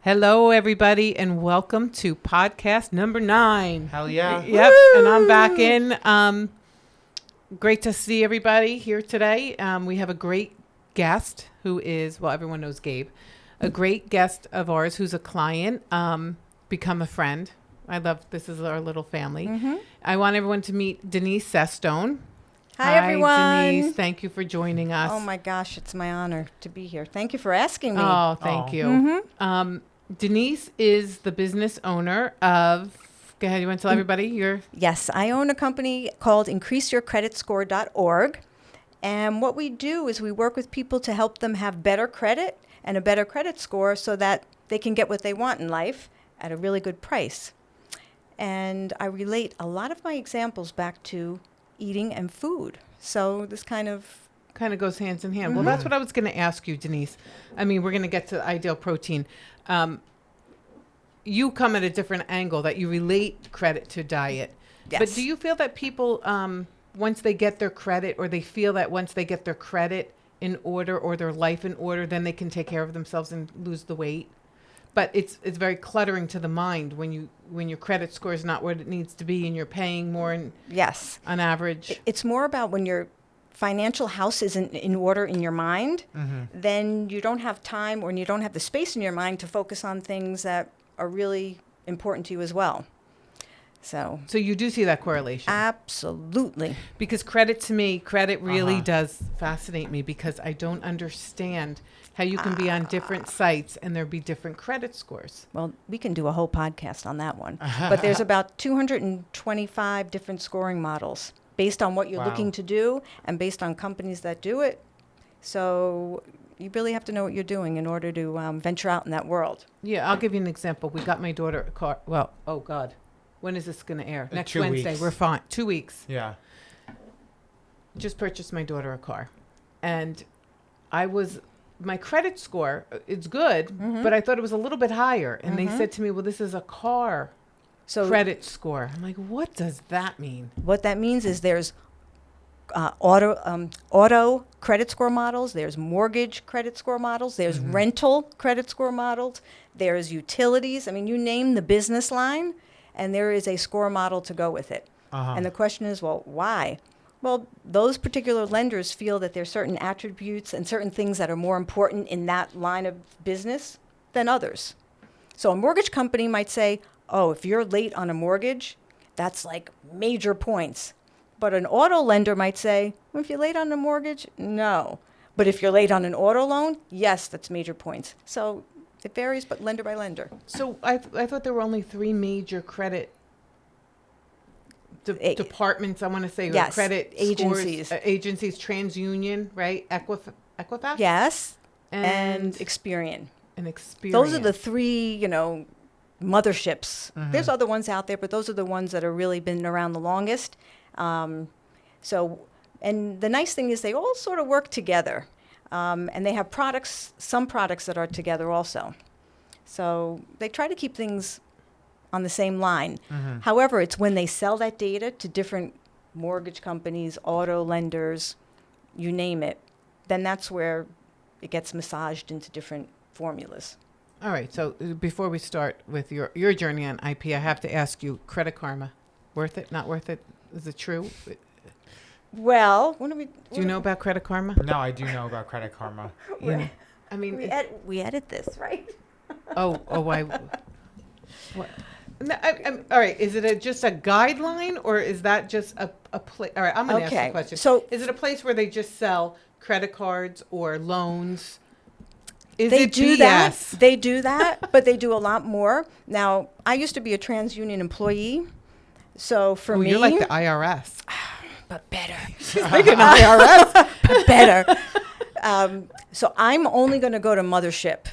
Hello, everybody, and welcome to podcast number 9. Hell yeah. Yep, and I'm back in. Great to see everybody here today. We have a great guest who is, well, everyone knows Gabe, a great guest of ours who's a client, become a friend. I love, this is our little family. Mm-hmm. I want everyone to meet Denise Cestone. Hi, everyone. Denise. Thank you for joining us. Oh, my gosh. It's my honor to be here. Thank you for asking me. Oh, thank you. Mm-hmm. Denise is the business owner of, go ahead, you want to tell everybody your... Yes, I own a company called increaseyourcreditscore.org. And what we do is we work with people to help them have better credit and a better credit score so that they can get what they want in life at a really good price. And I relate a lot of my examples back to eating and food. So this kind of goes hands in hand. Well, that's what I was going to ask you, Denise. I mean, we're going to get to Ideal Protein. You come at a different angle that you relate credit to diet. Yes. But do you feel that people, once they get their credit, or they feel that once they get their credit in order or their life in order, then they can take care of themselves and lose the weight? But it's very cluttering to the mind when your credit score is not what it needs to be and you're paying more yes, on average. It's more about when your financial house isn't in order in your mind, then you don't have time or you don't have the space in your mind to focus on things that are really important to you as well. So you do see that correlation? Absolutely. Because credit really does fascinate me, because I don't understand how you can be on different sites and there be different credit scores. Well, we can do a whole podcast on that one. But there's about 225 different scoring models based on what you're looking to do and based on companies that do it. So you really have to know what you're doing in order to venture out in that world. Yeah, I'll give you an example. We got my daughter a car. Well, oh, God. When is this going to air? Next 2 Wednesday. weeks. We're fine. 2 weeks. Yeah. Just purchased my daughter a car. And my credit score, it's good, but I thought it was a little bit higher. And they said to me, well, this is a car credit score. I'm like, what does that mean? What that means is there's auto credit score models, there's mortgage credit score models, there's rental credit score models, there's utilities. I mean, you name the business line, and there is a score model to go with it. And the question is, well, why? Well, those particular lenders feel that there's certain attributes and certain things that are more important in that line of business than others. So a mortgage company might say, oh, if you're late on a mortgage, that's like major points. But an auto lender might say, well, if you're late on a mortgage, no. But if you're late on an auto loan, yes, that's major points. So it varies, but lender by lender. So I thought there were only 3 major credit departments, I want to say, yes, credit agencies. Scores, agencies, TransUnion, right? Equifax? Yes, and Experian. And Experian. Those are the 3, motherships. There's other ones out there, but those are the ones that have really been around the longest. And the nice thing is they all sort of work together. And they have some products that are together also. So they try to keep things on the same line. However, it's when they sell that data to different mortgage companies, auto lenders, you name it, then that's where it gets massaged into different formulas. All right. So before we start with your journey on IP, I have to ask you, Credit Karma, worth it, not worth it? Is it true? Well, do you know about Credit Karma? No, I do know about Credit Karma. Yeah. I mean, we edit this, right? Why? What? No, all right. Is it just a guideline, or is that just a place? All right, I'm going to ask you a question. So, is it a place where they just sell credit cards or loans? They do that, but they do a lot more. Now, I used to be a TransUnion employee, so for me, you're like the IRS, but better. She's like an IRS, but better. So I'm only going to go to Mothership.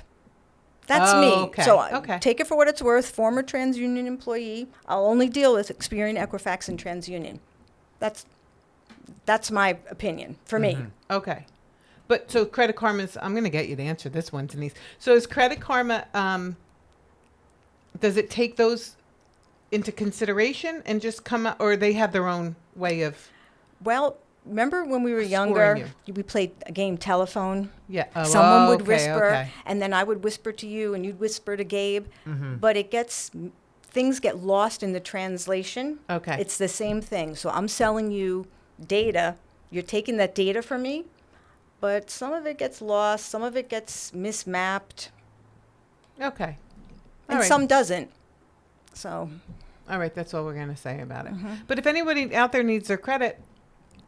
That's me. Okay. So take it for what it's worth. Former TransUnion employee. I'll only deal with Experian, Equifax, and TransUnion. That's my opinion for me. Okay. But so Credit Karma's, I'm going to get you to answer this one, Denise. So is Credit Karma, does it take those into consideration and just come out, or they have their own way of? Well, remember when we were Scoring younger, we played a game telephone? Yeah. Oh, Someone would okay, whisper, okay. and then I would whisper to you, and you'd whisper to Gabe. But things get lost in the translation. Okay. It's the same thing. So I'm selling you data. You're taking that data from me, but some of it gets lost, some of it gets mismapped, Okay. and right. some doesn't. So All right, that's all we're going to say about it. But if anybody out there needs their credit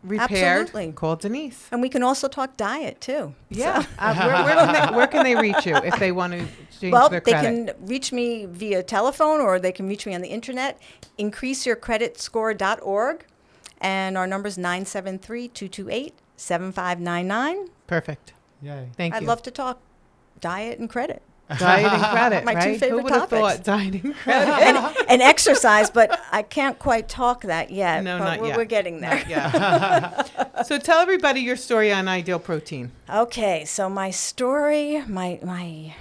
repaired, Absolutely. call Denise. and we can also talk diet too. Yeah. So- Where can they reach you if they want to change Well, their they credit? can reach me via telephone or they can reach me on the internet, increaseyourcreditscore.org. And our number is 973-228-7599. Perfect. Yay. Thank you. I'd love to talk diet and credit. Diet and credit, My two right? favorite Who would have topics. thought diet and credit? and exercise, but I can't quite talk that yet. No, but not yet. We're getting there. Not yet. So tell everybody your story on Ideal Protein. Okay, so my story, my I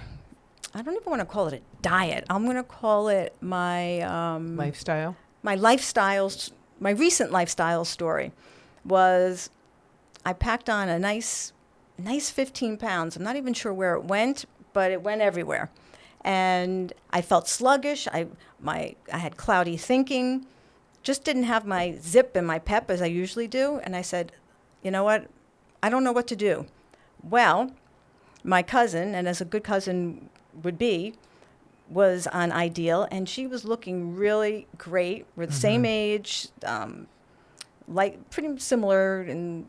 don't even want to call it a diet. I'm going to call it my Lifestyle. my lifestyles, my recent lifestyle story was I packed on a nice 15 pounds. I'm not even sure where it went, but it went everywhere. And I felt sluggish. I had cloudy thinking, just didn't have my zip and my pep as I usually do. And I said, you know what? I don't know what to do. Well, my cousin, and as a good cousin would be, was on Ideal, and she was looking really great. We're the same age, like pretty similar in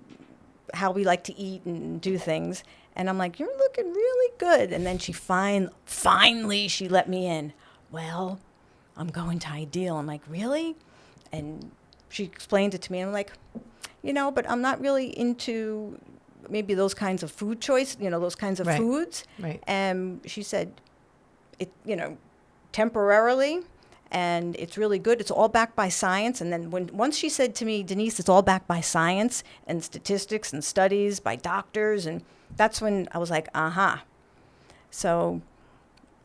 how we like to eat and do things. And I'm like, you're looking really good. And then she finally she let me in. Well, I'm going to Ideal. I'm like, really? And she explained it to me. And I'm like, but I'm not really into maybe those kinds of food choice, those kinds of Right. foods. Right. And she said, temporarily, and it's really good. It's all backed by science. And then once she said to me, Denise, it's all backed by science and statistics and studies by doctors, and that's when I was like, So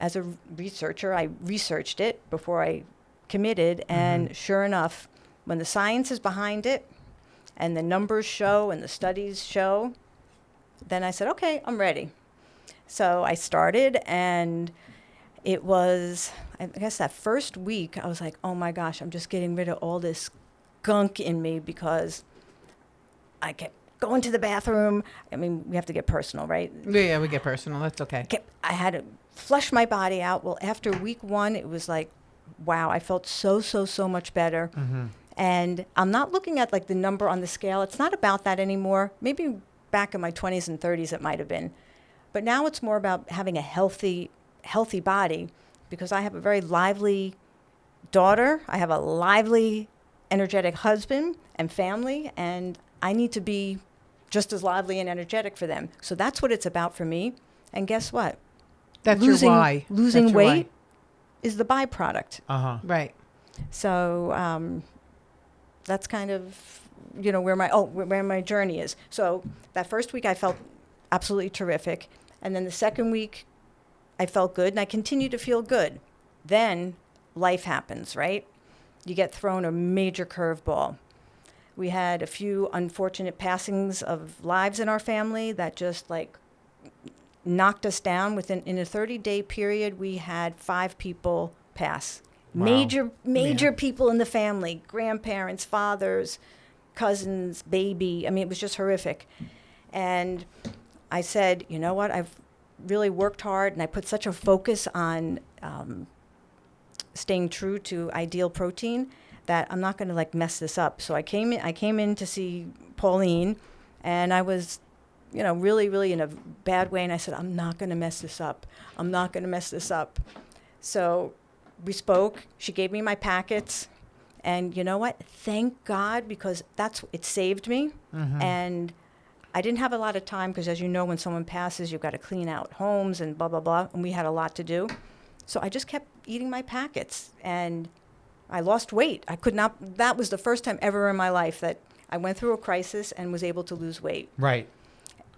as a researcher, I researched it before I committed, and sure enough, when the science is behind it and the numbers show and the studies show, then I said, okay, I'm ready. So I started, and it was, I guess that first week, I was like, oh my gosh, I'm just getting rid of all this gunk in me because I kept going to the bathroom. I mean, we have to get personal, right? Yeah, we get personal. That's okay. I had to flush my body out. Well, after week 1, it was like, wow, I felt so much better. And I'm not looking at like the number on the scale. It's not about that anymore. Maybe back in my 20s and 30s it might have been. But now it's more about having a healthy body, because I have a very lively daughter. I have a lively, energetic husband and family, and I need to be just as lively and energetic for them. So that's what it's about for me. And guess what? That's your why. Losing That's your weight why. is the byproduct. Right. So that's kind of, where my journey is. So that first week I felt absolutely terrific. And then the second week I felt good, and I continue to feel good. Then life happens, right? You get thrown a major curveball. We had a few unfortunate passings of lives in our family that just like knocked us down. In a 30-day period, we had 5 people pass. Wow. Major people in the family, grandparents, fathers, cousins, baby. I mean, it was just horrific. And I said, you know what? I've really worked hard, and I put such a focus on staying true to Ideal Protein that I'm not going to like mess this up. So I came in to see Pauline, and I was, really in a bad way. And I said, I'm not going to mess this up. I'm not going to mess this up. So we spoke. She gave me my packets, and you know what? Thank God, because it saved me. And I didn't have a lot of time because, as you know, when someone passes, you've got to clean out homes and blah, blah, blah. And we had a lot to do. So I just kept eating my packets, and I lost weight. I could not. That was the first time ever in my life that I went through a crisis and was able to lose weight. Right.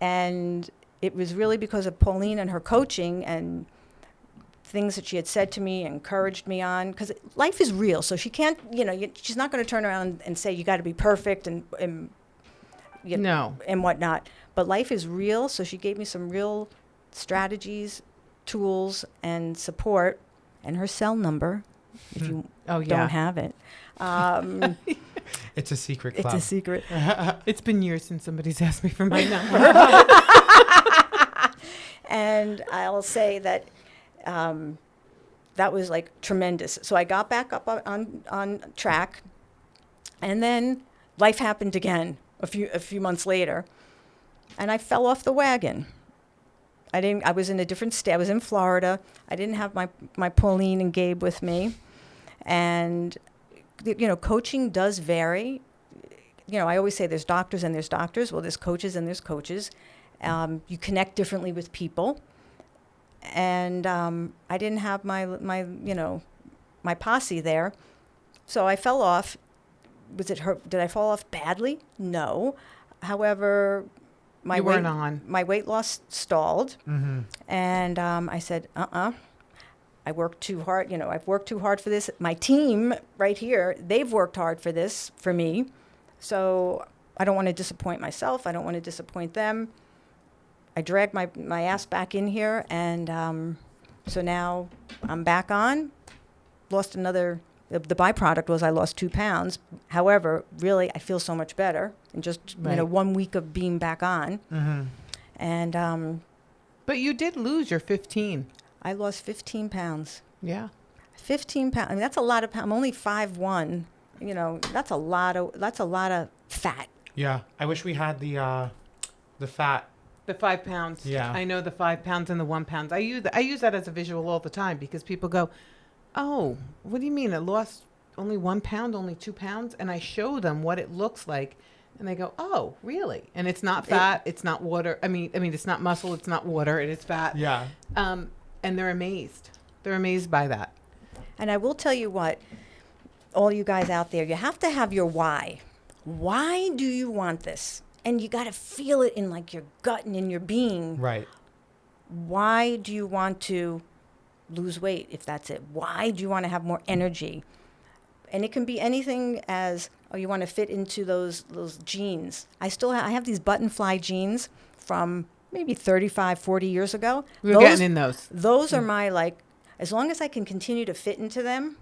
And it was really because of Pauline and her coaching and things that she had said to me, encouraged me on, because life is real. So she can't, she's not going to turn around and say, you got to be perfect and No. and whatnot. But life is real, so she gave me some real strategies, tools, and support, and her cell number, if you Oh, yeah. don't have it. It's a secret It's club. a secret. It's been years since somebody's asked me for my number. And I'll say that that was like tremendous. So I got back up on track, and then life happened again a few months later, and I fell off the wagon. I was in a different state. I was in Florida. I didn't have my Pauline and Gabe with me, and coaching does vary. I always say there's doctors and there's doctors. Well, there's coaches and there's coaches. You connect differently with people, and I didn't have my posse there, so I fell off. Did I fall off badly? No. However, my weight loss stalled, and I said, I worked too hard. I've worked too hard for this. My team right here, they've worked hard for this for me, so I don't want to disappoint myself. I don't want to disappoint them. I dragged my ass back in here, and so now I'm back on. Lost another. The byproduct was I lost 2 pounds. However, really, I feel so much better in just 1 week of being back on. And But you did lose your 15. I lost 15 pounds. Yeah. 15 pounds. I mean, that's a lot of pounds. I'm only 5'1". That's a lot of fat. Yeah, I wish we had the fat. The 5 pounds. Yeah. I know the 5 pounds and the 1 pound. I use that as a visual all the time because people go, "Oh, what do you mean? I lost only 1 pound, only 2 pounds?" And I show them what it looks like, and they go, "Oh, really?" And it's not fat. It's not water. I mean, it's not muscle. It's not water. It is fat. Yeah. And they're amazed. They're amazed by that. And I will tell you what, all you guys out there, you have to have your why. Why do you want this? And you got to feel it in like your gut and in your being. Right. Why do you want to lose weight, if that's it? Why do you want to have more energy? And it can be anything as, you want to fit into those jeans. I have these buttonfly jeans from maybe 35, 40 years ago. We're getting in those. Those are my, as long as I can continue to fit into them,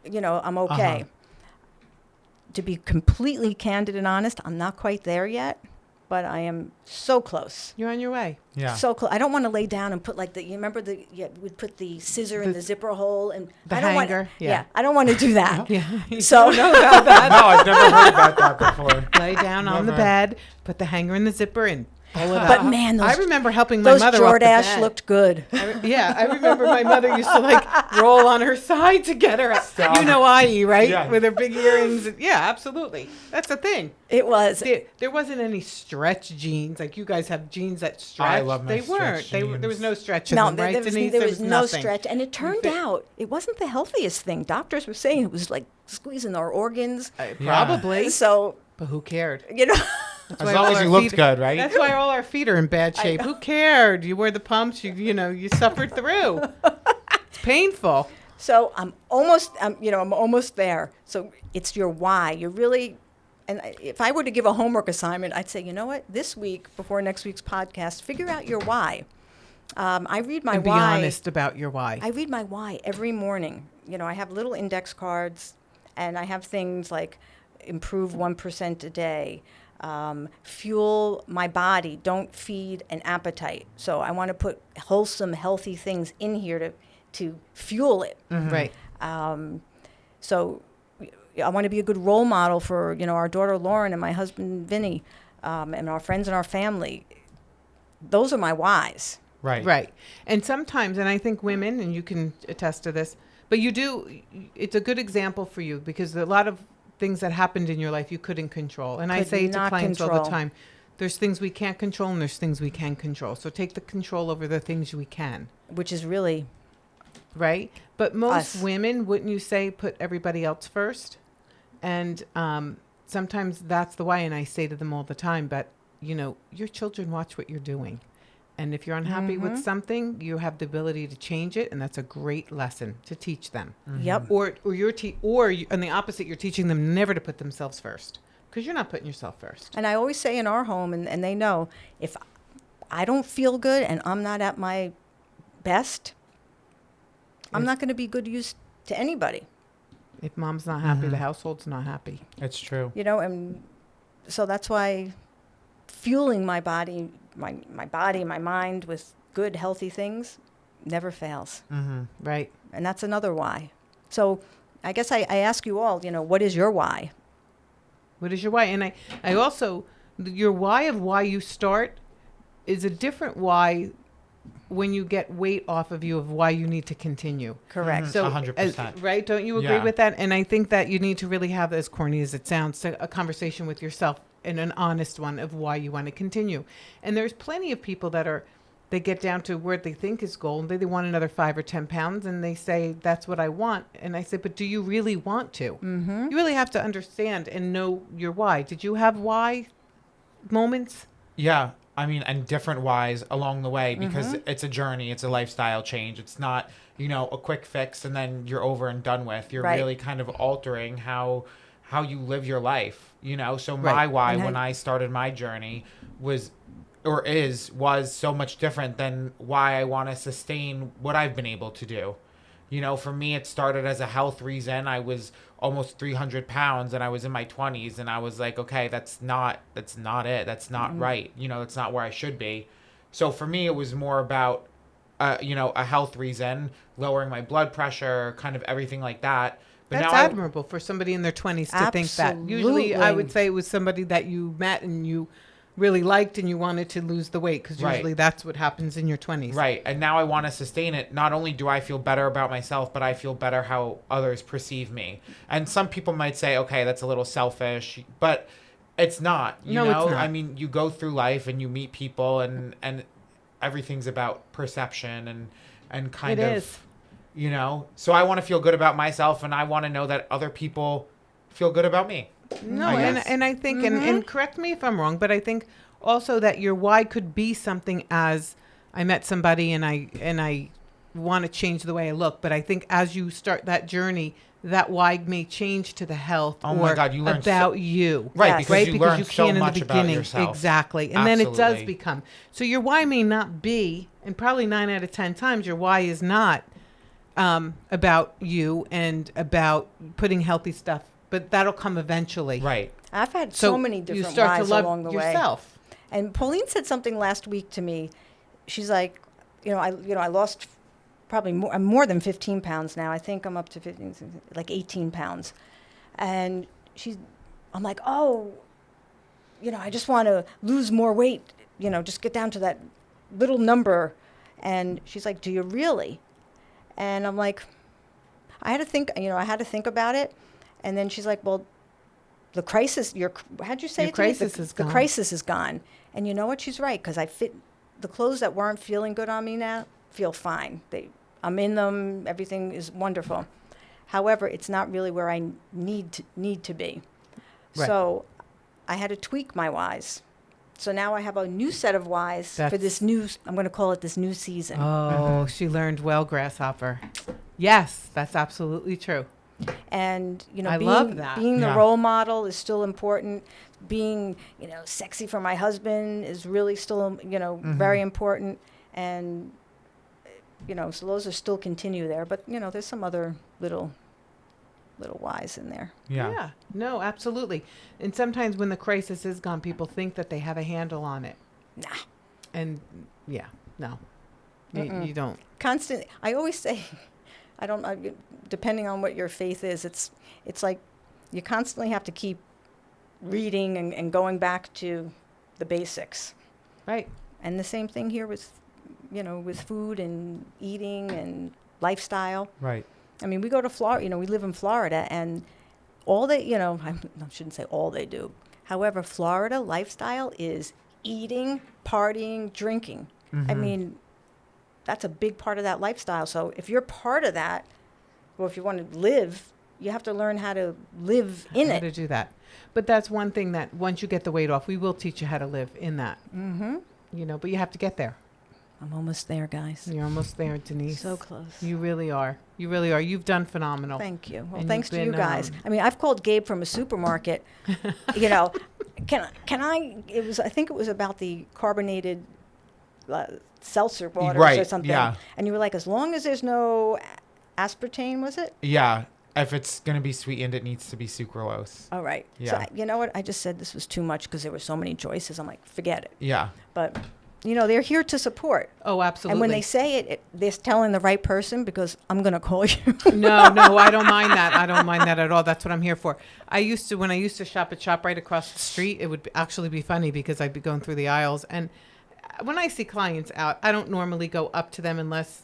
I'm okay. To be completely candid and honest, I'm not quite there yet, but I am so close. You're on your way. Yeah. So close. I don't want to lay down and put you remember we'd put the scissor in the zipper hole and The I don't hanger. Want, I don't want to do that. Yeah. So know about that. No, I've never heard about that before. Lay down on the Never. bed, put the hanger in the zipper, and pull it but up. man, I remember helping my those mother off the Jordache bed. looked good. I remember my mother used to roll on her side to get her up. Stop. You know IE, right? Yeah. With her big earrings. Yeah, absolutely. That's the thing. It was. There wasn't any stretch jeans. Like you guys have jeans that stretch. I love my They weren't. stretch jeans. There was no stretch in No, them, right, there was, Denise? there was no nothing. stretch. And it turned out it wasn't the healthiest thing. Doctors were saying it was like squeezing our organs. Probably. So, But who cared? As long as you looked good, right? That's why all our feet are in bad shape. Who cared? You wear the pumps. You suffered through. It's painful. So I'm almost there. So it's your why. You're really, and if I were to give a homework assignment, I'd say, you know what? This week, before next week's podcast, figure out your why. I read my And be why. honest about your why. I read my why every morning. I have little index cards, and I have things like improve 1% a day. Fuel my body. Don't feed an appetite. So I want to put wholesome, healthy things in here to fuel it. Right. So I want to be a good role model for our daughter Lauren and my husband Vinny, and our friends and our family. Those are my whys. Right. Right. And sometimes, and I think women, and you can attest to this, but it's a good example for you because a lot of things that happened in your life you couldn't control. And I say to clients all the time, there's things we can't control and there's things we can control. So take the control over the things we can. Which is really right. But most us. Women, wouldn't you say, put everybody else first? And sometimes that's the why. And I say to them all the time, but your children watch what you're doing. And if you're unhappy with something, you have the ability to change it, and that's a great lesson to teach them. Yep. Or on the opposite, you're teaching them never to put themselves first. because you're not putting yourself first. And I always say in our home, and they know, if I don't feel good and I'm not at my best, I'm not going to be good use to anybody. If mom's not happy, the household's not happy. It's true. You know, and so that's why fueling my body, my mind with good, healthy things never fails. Right. And that's another why. So I guess I ask you all, what is your why? What is your why? And I also, your why of why you start is a different why when you get weight off of you of why you need to continue. Correct. So 100%. Right? Don't you agree Yeah. with that? And I think that you need to really have, as corny as it sounds, a conversation with yourself, and an honest one of why you want to continue. And there's plenty of people that they get down to where they think is goal, and they want another 5 or 10 pounds, and they say, that's what I want. And I say, but do you really want to? You really have to understand and know your why. Did you have why moments? Yeah. I mean, and different whys along the way, because it's a journey. It's a lifestyle change. It's not, a quick fix and then you're over and done with. You're Right. really kind of altering how you live your life, So Right. my why And when I started my journey was so much different than why I want to sustain what I've been able to do. For me, it started as a health reason. I was almost 300 pounds and I was in my 20s, and I was like, okay, that's not it. That's not right. It's not where I should be. So for me, it was more about, a health reason, lowering my blood pressure, kind of everything like that. But That's now admirable for somebody in their 20s to think that. Usually, I Absolutely. would say it was somebody that you met and you really liked and you wanted to lose the weight, because Right. usually that's what happens in your 20s. Right. And now I want to sustain it. Not only do I feel better about myself, but I feel better how others perceive me. And some people might say, okay, that's a little selfish, but it's not, No, it's not. I mean, you go through life and you meet people, and everything's about perception and kind It of, is. so I want to feel good about myself, and I want to know that other people feel good about me. No, I guess. and I think, and correct me if I'm wrong, but I think also that your why could be something as, I met somebody and I want to change the way I look, but I think as you start that journey, that why may change to the health Oh or my God, you learn about you. Right, Yes. because Right, you because learn you so can't in the much about beginning. yourself. Exactly. And then it does Absolutely. become. So your why may not be, and probably 9 out of 10 times your why is not about you and about putting healthy stuff, but that'll come eventually. Right. I've had so many different you start whys to love along the way. yourself. And Pauline said something last week to me. She's like, I lost probably more than 15 pounds now. I think I'm up to 15, like 18 pounds. And I'm like, oh, I just want to lose more weight, just get down to that little number. And she's like, do you really? And I'm like, I had to think about it. And then she's like, well, the crisis, how'd you say Your it to me? crisis is The gone. crisis is gone. And you know what? She's right, because I fit the clothes that weren't feeling good on me now feel fine. I'm in them. Everything is wonderful. However, it's not really where I need to be. Right. So I had to tweak my whys. So now I have a new set of whys for this I'm going to call it this new season. Oh, she learned well, Grasshopper. Yes, that's absolutely true. And I love that. being the Yeah. role model is still important. Being sexy for my husband is really still very important. And so those are still continue there. But there's some other little whys in there. Yeah. No, absolutely. And sometimes when the crisis is gone, people think that they have a handle on it. Nah. And no, you don't. Constant. I always say, depending on what your faith is, it's like you constantly have to keep reading and going back to the basics. Right. And the same thing here with food and eating and lifestyle. Right. I mean, we go to Florida, we live in Florida, and all they, I shouldn't say all they do. However, Florida lifestyle is eating, partying, drinking. I mean, that's a big part of that lifestyle. So if you're part of that, well, if you want to live, you have to learn how to live in How it. to do that. But that's one thing that once you get the weight off, we will teach you how to live in that. But you have to get there. I'm almost there, guys. You're almost there, Denise. So close. You really are. You really are. You've done phenomenal. Thank you. Well, And thanks you've to you been, guys. I mean, I've called Gabe from a supermarket. You know, can I? I think it was about the carbonated seltzer waters or Right, something. yeah. And you were like, as long as there's no aspartame, was it? Yeah. If it's going to be sweetened, it needs to be sucralose. All right. Yeah. So you know what? I just said this was too much because there were so many choices. I'm like, forget it. Yeah. But, you know, they're here to support. Oh, absolutely. And when they say it, they're telling the right person because I'm going to call you. No, I don't mind that. I don't mind that at all. That's what I'm here for. When I used to shop at ShopRite across the street, it would actually be funny because I'd be going through the aisles. And when I see clients out, I don't normally go up to them unless,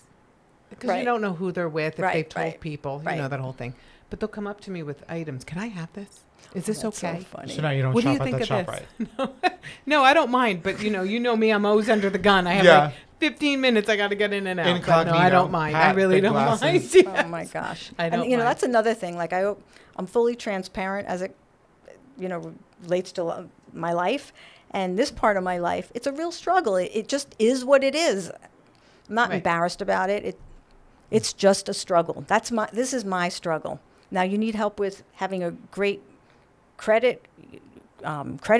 because you Right. don't know who they're with, if Right, they've told right, people, right. you know, that whole thing. But they'll come up to me with items. Can I have this? Is this That's okay? So funny. So now you don't What do shop you at think that of shop this? right. No, I don't mind. But, you know me, I'm always under the gun. I have Yeah. like 15 minutes. I got to get in and out. But no, Incognito, I don't mind. I hat, really big don't glasses. mind. Oh my gosh. I don't And you know, mind. that's another thing. Like I'm fully transparent as it, you know, relates to my life. And this part of my life, it's a real struggle. It just is what it is. I'm not Right. embarrassed about it. It's just a struggle. This is my struggle. Now you need help with having a great credit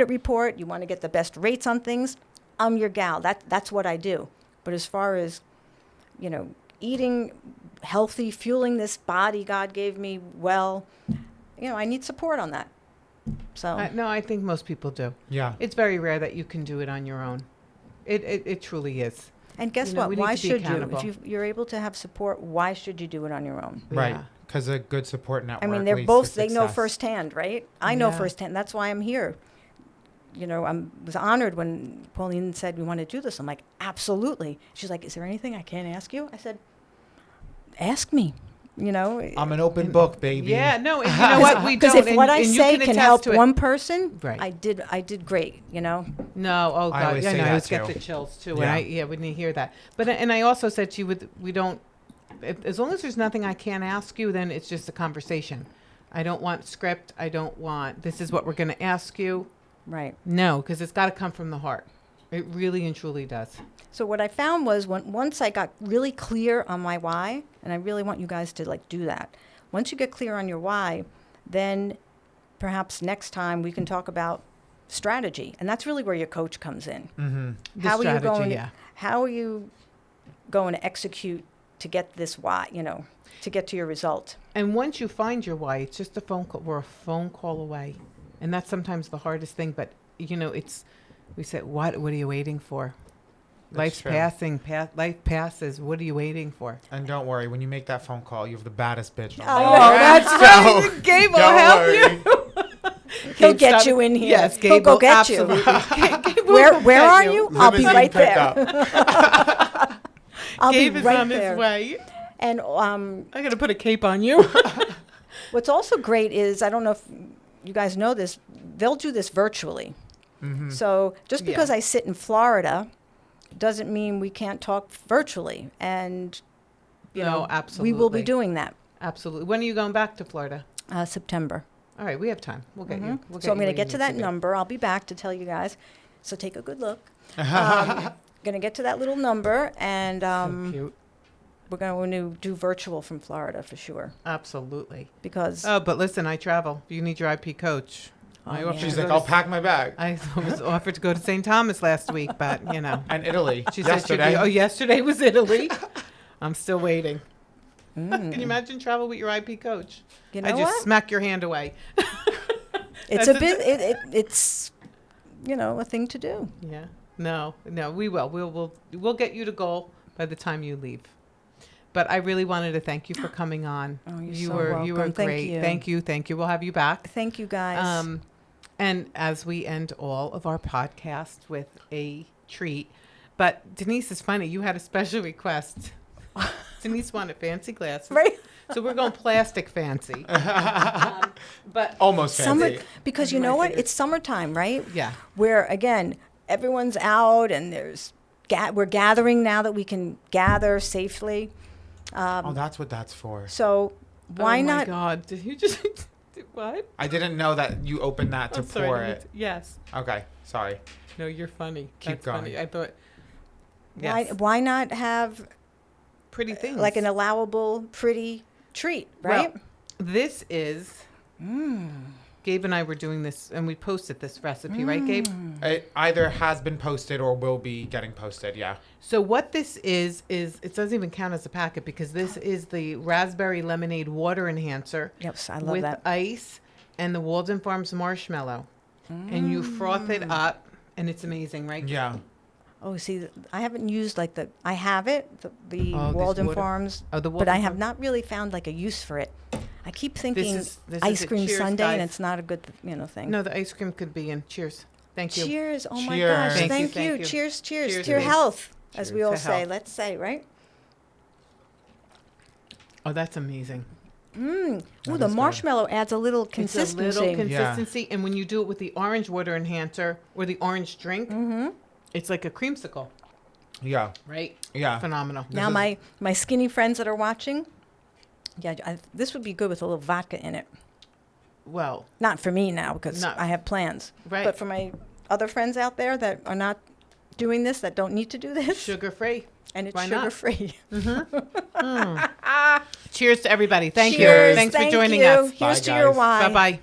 report. You want to get the best rates on things. I'm your gal. That's what I do. But as far as, you know, eating healthy, fueling this body God gave me well, you know, I need support on that. So No, I think most people do. Yeah. It's very rare that you can do it on your own. It truly is. and guess you know, what? we need Why to be should you? accountable. If you're able to have support, why should you do it on your own? Right. Yeah. Because a good support network. I mean, they're leads both, to they know success. firsthand, right? I know Yeah. firsthand. That's why I'm here. You know, I was honored when Pauline said we want to do this. I'm like, absolutely. She's like, is there anything I can't ask you? I said, ask me. You know, I'm an open book, baby. Yeah, no, and you know what? We because don't. if what I and you say can attest help to it. one person, Right. I did great. You know, No, oh I God, always yeah, say no, I that always get too. the chills too. Yeah. And when you hear that. But and I also said to you, we don't. As long as there's nothing I can't ask you, then it's just a conversation. I don't want script. I don't want. This is what we're going to ask you. right? No, because it's got to come from the heart. It really and truly does. So what I found was once I got really clear on my why, and I really want you guys to like do that. Once you get clear on your why, then perhaps next time we can talk about strategy, and that's really where your coach comes in. Mm-hmm. The How are you strategy, going? yeah. How are you going to execute to get this why? You know, to get to your result. And once you find your why, it's just a phone call. We're a phone call away, and that's sometimes the hardest thing. But you know, we say, what are you waiting for? That's Life's true. passing. Life passes. What are you waiting for? And don't worry, when you make that phone call, you have the baddest bitch on I the know, line. that's So, right. Gabe will don't help worry. you. He'll Gabe get started- you in here. Yes, He'll Gabe go will get you. absolutely. Gabe will Where go where get are you? I'll be Limousine right there. pickup. I'll Gabe be is right on there. his way. And I got to put a cape on you. what's also great is, I don't know if you guys know this, they'll do this virtually. Mm-hmm. So just because Yeah. I sit in Florida doesn't mean we can't talk virtually. And, you No, know, we will absolutely. be doing that Absolutely. When are you going back to Florida? September. All right, we have time. We'll get you. We'll So I'm you going where to get you to need that be. number. I'll be back to tell you guys. So take a good look. Going to get to that little number, and So cute. we're going to do virtual from Florida for sure. Absolutely. Because Oh, but listen, I travel. If you need your IP coach, I Oh, offered yeah. She's to like, go I'll to- pack my bag. I was offered to go to St. Thomas last week, but you know, And Italy. she said she'd yesterday. be. Oh, yesterday was Italy. I'm still waiting. mm, Can you imagine travel with your IP coach? you know I just what? smack your hand away. It's That's a bit. It's you know, a thing to do. Yeah. No, we will. We'll get you to goal by the time you leave. But I really wanted to thank you for coming on. Oh, you're you so were welcome. Thank great. you. Thank you. We'll have you back. Thank you, guys. And as we end all of our podcasts with a treat, but Denise is funny. You had a special request. Denise wanted fancy glasses. Right. So we're going plastic fancy. But Almost Summer, fancy. because you My know what? fingers. It's summertime, right? yeah. Where again, everyone's out and we're gathering now that we can gather safely. Oh, that's what that's for. So why Oh my not? God. Did you just what? I didn't know that you opened that to I'm sorry, pour Denise. it. Yes. Okay, sorry. No, you're funny. Keep That's funny. going. I thought Yes. Why not have Pretty things. like an allowable, pretty treat, right? Well, this is. Gabe and I were doing this, and we posted this recipe, right, Gabe? It either has been posted or will be getting posted. Yeah. So what this is it doesn't even count as a packet because this is the raspberry lemonade water enhancer Yes, I love with that. ice and the Walden Farms marshmallow, and you froth it up, and it's amazing, right? Yeah. Oh, see, I haven't used like I have it, the Oh, this Walden water- Farms, Oh, the but Walden I have Farms. not really found like a use for it. I keep thinking this ice is it. cream Cheers, sundae, and guys. it's not a good, thing. No, the ice cream could be in. Cheers. Thank you. Cheers! Oh my Cheers. gosh! Thank you, Thank thank you. you. Cheers! Cheers! Cheers, To your babe. health, as we Cheers all to say. health. Let's say, right? Oh, that's amazing. Ooh, That the is good. marshmallow adds a little It's consistency. a little consistency, and when you do it with the orange water enhancer or the orange drink, it's like a creamsicle, Yeah. right? Yeah. Phenomenal. Now, This my skinny friends that are watching, yeah, this would be good with a little vodka in it. Well, Not for me now because Not- I have plans. Right. But for my other friends out there that are not doing this, that don't need to do this, sugar free. and it's why not? sugar free. Cheers to everybody. Thank Cheers. you. Thanks Thank for joining you. us. Here's Bye, to your guys. wine. Bye bye.